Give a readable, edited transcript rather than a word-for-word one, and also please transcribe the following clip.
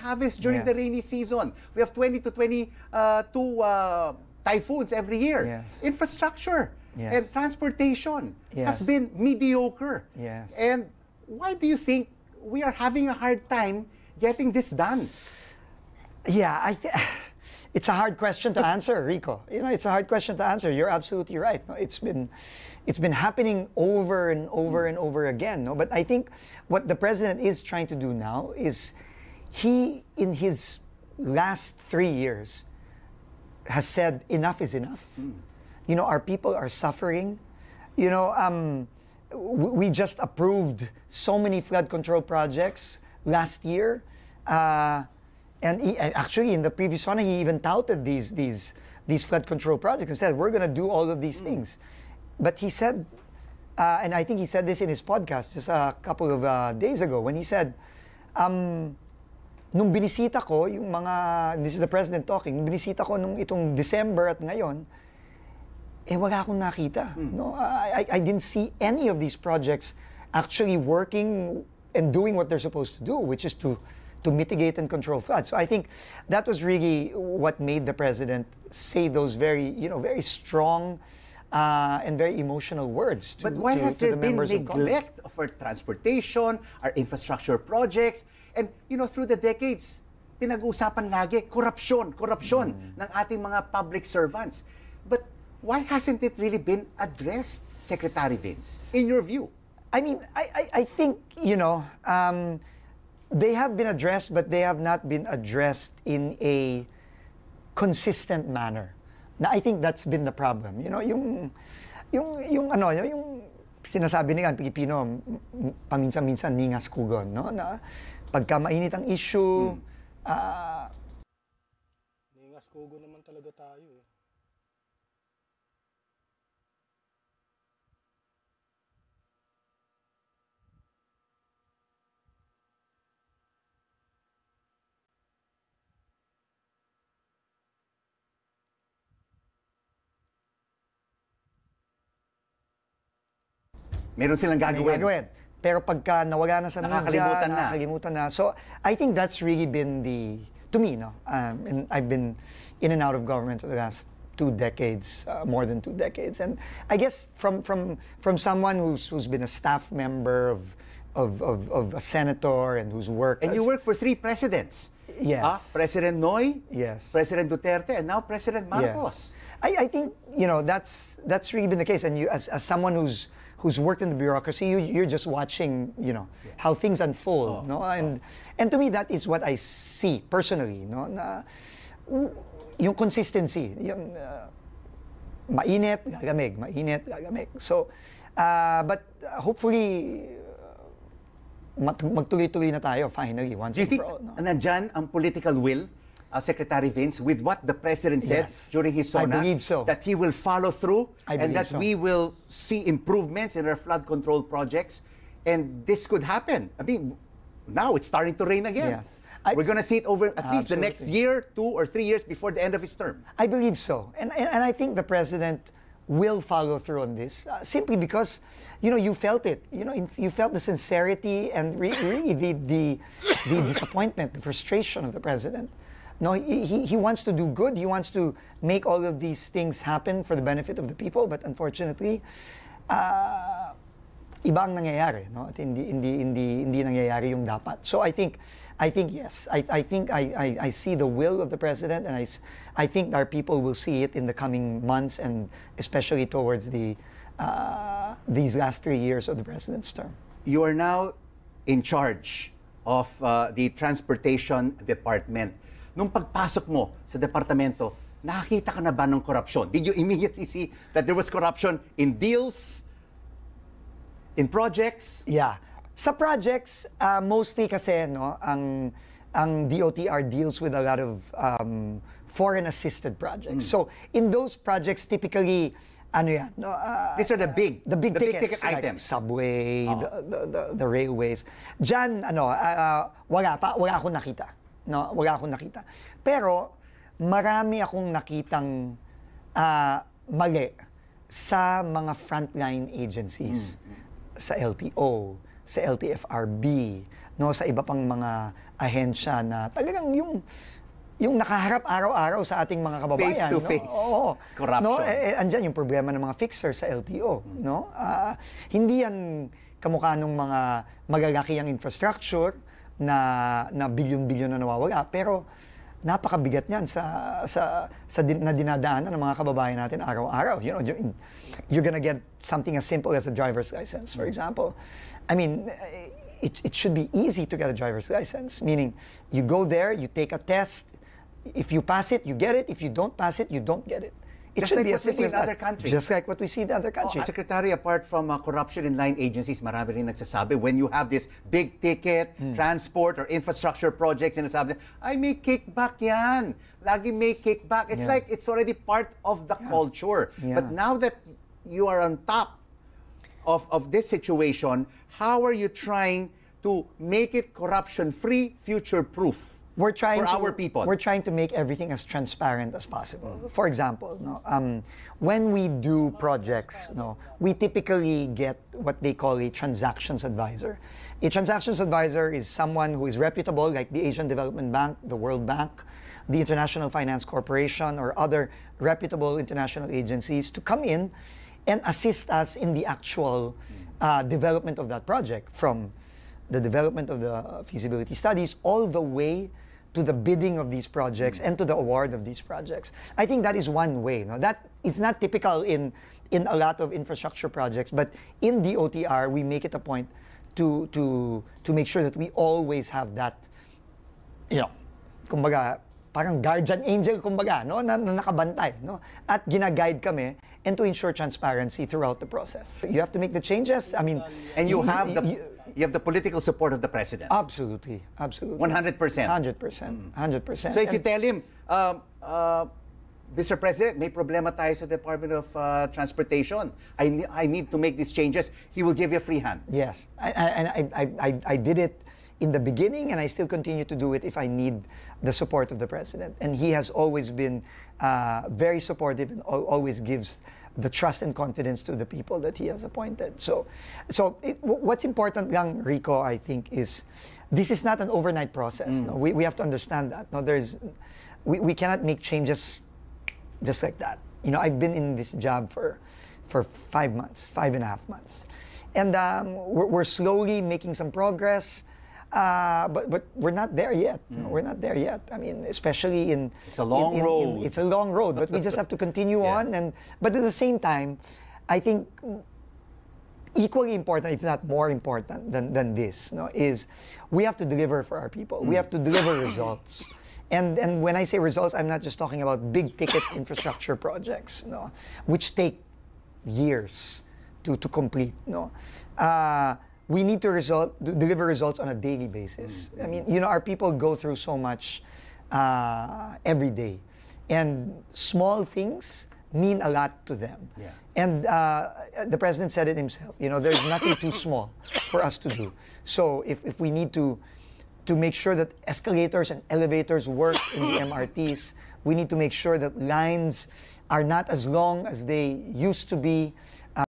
harvest during the rainy season. We have 20 to 22 typhoons every year. Infrastructure and transportation has been mediocre. And why do you think we are having a hard time getting this done? Yeah, it's a hard question to answer, Rico. You know, it's a hard question to answer. You're absolutely right. No, it's been happening over and over and over again. No, but I think what the president is trying to do now is he, in his last 3 years, has said enough is enough. You know, our people are suffering. You know, we just approved so many flood control projects last year. And actually, in the previous one, he even touted these flood control projects and said, we're going to do all of these things. But he said, and I think he said this in his podcast just a couple of days ago, when he said, nung binisita ko, yung mga, this is the president talking, nung binisita ko nung itong December at ngayon, wala akong nakita. No? I didn't see any of these projects actually working and doing what they're supposed to do, which is to mitigate and control floods. So I think that was really what made the president say those very, very strong and very emotional words to, but why has there been neglect of our transportation, our infrastructure projects, and through the decades, pinag-uusapan lagi, korupsyon ng ating mga public servants. But why hasn't it really been addressed, Secretary Vince, in your view? I mean, I think, they have been addressed, but they have not been addressed in a consistent manner. Na I think that's been the problem. You know, yung sinasabi nila ang Pilipino, paminsan-minsan ningas kugon, no? Na pagka mainit ang issue, ningas kugon naman talaga tayo eh. Meron silang gagawin. Pero pagka nawala na sa media, nakakalimutan na. So I think that's really been to me, and I've been in and out of government for the last 2 decades, more than 2 decades. And I guess from someone who's been a staff member of a senator and who's worked. And you worked for 3 presidents. Yes. President Noy, yes. President Duterte, and now President Marcos. Yes. I think that's really been the case. And you, as someone who's worked in the bureaucracy, you're just watching, how things unfold, no? And to me, that is what I see personally, no? Na yung consistency, yung mainit, gagamig. So, but hopefully, magtuloy-tuloy na tayo finally once and for all. Do you think nandyan ang political will, Secretary Vince, with what the President said during his SONA? I believe so. That he will follow through and that so. we will see improvements in our flood control projects, and this could happen. I mean, now it's starting to rain again. Yes. We're going to see it over at least the next year, 2 or 3 years before the end of his term. I believe so. And I think the President will follow through on this, simply because, you felt it. You felt the sincerity and really the disappointment, the frustration of the President. No, he wants to do good. He wants to make all of these things happen for the benefit of the people. But unfortunately, iba ang nangyayari, no? At hindi nangyayari yung dapat. So I think yes. I think I see the will of the President, and I think our people will see it in the coming months, and especially towards these last 3 years of the President's term. You are now in charge of the Transportation Department. Nung pagpasok mo sa departamento, nakakita ka na ba ng korupsyon? Did you immediately see that there was corruption in deals, in projects? Yeah. Sa projects, mostly kasi, ang DOTR deals with a lot of foreign-assisted projects. So, in those projects, typically, these are the big ticket like items. Subway, the railways. Diyan, wala akong nakita. No, wala akong nakita. Pero, marami akong nakitang mali sa mga frontline agencies. Sa LTO, sa LTFRB, no, sa iba pang mga ahensya na talagang yung nakaharap araw-araw sa ating mga kababayan. Face to no? face. Oo. Corruption. No, andyan yung problema ng mga fixers sa LTO. No? Hindi yan kamukha ng mga magalaki ang infrastructure na bilyon-bilyon na nawawala. Pero napakabigat niyan na dinadaanan ng mga kababayan natin araw-araw. You know, you're gonna get something as simple as a driver's license, for example. I mean, it should be easy to get a driver's license, meaning you go there, you take a test. If you pass it, you get it. If you don't pass it, you don't get it. It Just should like be what as we simple see as in other that. countries. Just like what we see in other countries. Secretary, apart from corruption in line agencies, marami rin nagsasabi, when you have this big ticket, transport or infrastructure projects, sinasabi, ay may kickback yan. Lagi may kickback. It's like it's already part of the culture. Yeah. But now that you are on top of this situation, how are you trying to make it corruption-free, future-proof? We're trying for our people. We're trying to make everything as transparent as possible. For example, no, when we do projects, no, we typically get what they call a transactions advisor. A transactions advisor is someone who is reputable, like the Asian Development Bank, the World Bank, the International Finance Corporation, or other reputable international agencies to come in and assist us in the actual development of that project, from the development of the feasibility studies all the way to the bidding of these projects and to the award of these projects. I think that is one way. No? That is not typical in a lot of infrastructure projects, but in DOTR, we make it a point to make sure that we always have that, you know, kumbaga, parang guardian angel, kumbaga, no? na nakabantay. No? At ginaguide kami, and to ensure transparency throughout the process. You have to make the changes. I mean, And you have the political support of the president. Absolutely, absolutely. 100%. 100%. 100%. So if you tell him, Mr. President, may problema tayo sa Department of Transportation. I need to make these changes. He will give you a free hand. Yes, I did it in the beginning, and I still continue to do it if I need the support of the president. And he has always been very supportive and always gives the trust and confidence to the people that he has appointed. So what's important lang, Rico, I think, is this is not an overnight process. No? We have to understand that. No, we cannot make changes just like that. You know, I've been in this job for 5 months, 5.5 months. And we're slowly making some progress. But we're not there yet. No, we're not there yet. I mean, especially it's a long road. It's a long road, but we just have to continue on. But at the same time, I think equally important, if not more important than this, no, is we have to deliver for our people. We have to deliver results. And when I say results, I'm not just talking about big ticket infrastructure projects, no, which take years to complete. No. We need to deliver results on a daily basis. I mean, you know, our people go through so much every day. And small things mean a lot to them. Yeah. And the president said it himself, you know, there's nothing too small for us to do. So if we need to make sure that escalators and elevators work in the MRTs, we need to make sure that lines are not as long as they used to be.